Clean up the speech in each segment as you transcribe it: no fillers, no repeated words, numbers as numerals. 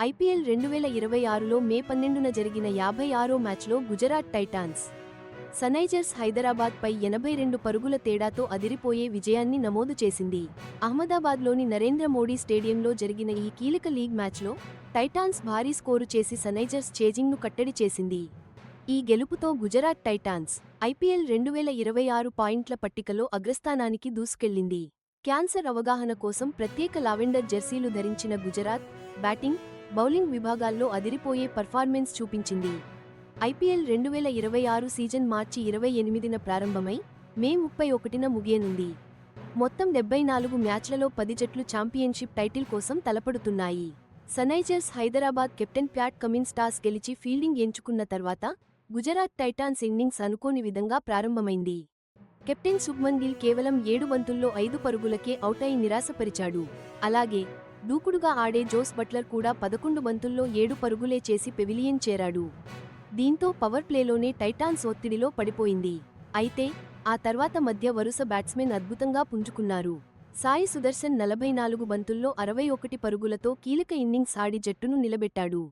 IPL 2026లో మే 12న జరిగిన 56వ మ్యాచ్లో Gujarat Titans Sunrisers హైదరాబాద్పై 82 పరుగుల తేడాతో అదిరిపోయే విజయాన్ని నమోదు చేసింది. అహ్మదాబాద్లోని నరేంద్ర మోడీ స్టేడియంలో జరిగిన ఈ కీలక లీగ్ మ్యాచ్లో టైటాన్స్ భారీ స్కోరు చేసి సన్రైజర్స్ ఛేజింగ్ను కట్టడి చేసింది. ఈ గెలుపుతో గుజరాత్ టైటాన్స్ ఐపీఎల్ 2026 పాయింట్ల పట్టికలో అగ్రస్థానానికి దూసుకెళ్లింది. క్యాన్సర్ అవగాహన కోసం ప్రత్యేక లావెండర్ జెర్సీలు ధరించిన గుజరాత్ బ్యాటింగ్, బౌలింగ్ విభాగాల్లో అదిరిపోయే పర్ఫార్మెన్స్ చూపించింది. ఐపీఎల్ 2026 సీజన్ మార్చి 28న ప్రారంభమై మే 31న ముగియనుంది. మొత్తం 74 మ్యాచ్లలో 10 జట్లు ఛాంపియన్షిప్ టైటిల్ కోసం తలపడుతున్నాయి. Sunrisers Hyderabad captain Pat Cummins toss గెలిచి ఫీల్డింగ్ ఎంచుకున్న తర్వాత గుజరాత్ టైటాన్స్ ఇన్నింగ్స్ అనుకోని విధంగా ప్రారంభమైంది. కెప్టెన్ శుభ్మన్ గిల్ కేవలం 7 బంతుల్లో 5 పరుగులకే అవుటై నిరాశపరిచాడు. అలాగే దూకుడుగా ఆడే జోస్ బట్లర్ కూడా 11 బంతుల్లో 7 పరుగులే చేసి పెవిలియన్ చేరాడు. దీంతో పవర్ ప్లేలోనే టైటాన్స్ ఒత్తిడిలో పడిపోయింది. అయితే ఆ తర్వాత మధ్య వరుస బ్యాట్స్మెన్ అద్భుతంగా పుంజుకున్నారు. సాయి సుదర్శన్ 44 బంతుల్లో 61 పరుగులతో కీలక ఇన్నింగ్స్ ఆడి జట్టును నిలబెట్టాడు.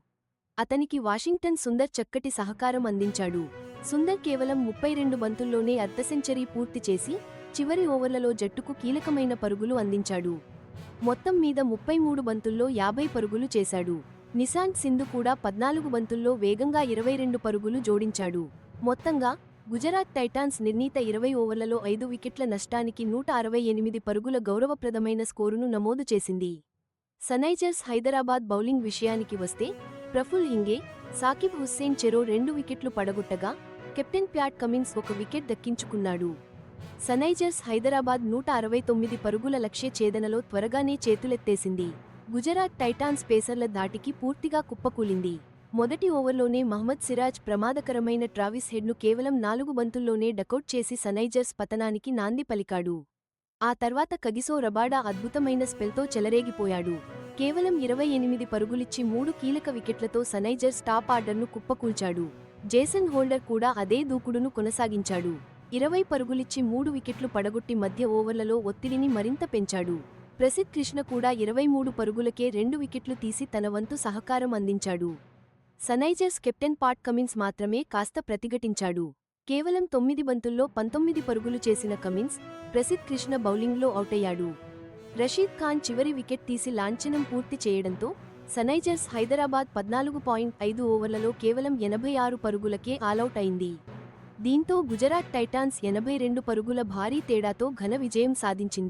అతనికి వాషింగ్టన్ సుందర్ చక్కటి సహకారం అందించాడు. సుందర్ కేవలం 32 బంతుల్లోనే అర్ధసెంచరీ పూర్తి చేసి చివరి ఓవర్లలో జట్టుకు కీలకమైన పరుగులు అందించాడు. మొత్తం మీద 33 బంతుల్లో 50 పరుగులు చేశాడు. నిశాంత్ సింధు కూడా 14 బంతుల్లో వేగంగా 22 పరుగులు జోడించాడు. మొత్తంగా గుజరాత్ టైటాన్స్ నిర్ణీత 20 ఓవర్లలో 5 వికెట్ల నష్టానికి 168 పరుగుల గౌరవప్రదమైన స్కోరును నమోదు చేసింది. సన్రైజర్స్ హైదరాబాద్ బౌలింగ్ విషయానికి వస్తే ప్రఫుల్ హింగే, సాకిబ్ హుస్సేన్ చెరో 2 వికెట్లు పడగొట్టగా కెప్టెన్ ప్యాట్ కమిన్స్ 1 వికెట్ దక్కించుకున్నాడు. సన్రైజర్స్ హైదరాబాద్ 169 పరుగుల లక్ష్య ఛేదనలో త్వరగానే చేతులెత్తేసింది. గుజరాత్ టైటాన్స్ పేసర్ల ధాటికి పూర్తిగా కుప్పకూలింది. మొదటి ఓవర్లోనే మహ్మద్ సిరాజ్ ప్రమాదకరమైన ట్రావిస్ హెడ్ను కేవలం 4 బంతుల్లోనే డకౌట్ చేసి సన్రైజర్స్ పతనానికి నాంది పలికాడు. ఆ తర్వాత కగిసో రబాడా అద్భుతమైన స్పెల్తో చెలరేగిపోయాడు. కేవలం 28 పరుగులిచ్చి 3 కీలక వికెట్లతో సన్రైజర్స్ టాప్ ఆర్డర్ను కుప్పకూల్చాడు. జేసన్ హోల్డర్ కూడా అదే దూకుడును కొనసాగించాడు. 20 పరుగులిచ్చి 3 వికెట్లు పడగొట్టి మధ్య ఓవర్లలో ఒత్తిడిని మరింత పెంచాడు. ప్రసిద్ధ్ కృష్ణ కూడా 23 పరుగులకే 2 వికెట్లు తీసి తన వంతు సహకారం అందించాడు. సన్రైజర్స్ కెప్టెన్ పాట్ కమిన్స్ మాత్రమే కాస్త ప్రతిఘటించాడు. కేవలం 9 బంతుల్లో 19 పరుగులు చేసిన కమిన్స్, ప్రసిద్ధ్ కృష్ణ బౌలింగ్లో అవుటయ్యాడు. రషీద్ ఖాన్ చివరి వికెట్ తీసి లాంఛనం పూర్తి చేయడంతో సన్రైజర్స్ హైదరాబాద్ 14.5 ఓవర్లలో కేవలం 86 పరుగులకే ఆలౌట్ అయింది. దీంతో గుజరాత్ టైటాన్స్ 82 పరుగుల భారీ తేడాతో ఘన విజయం సాధించింది.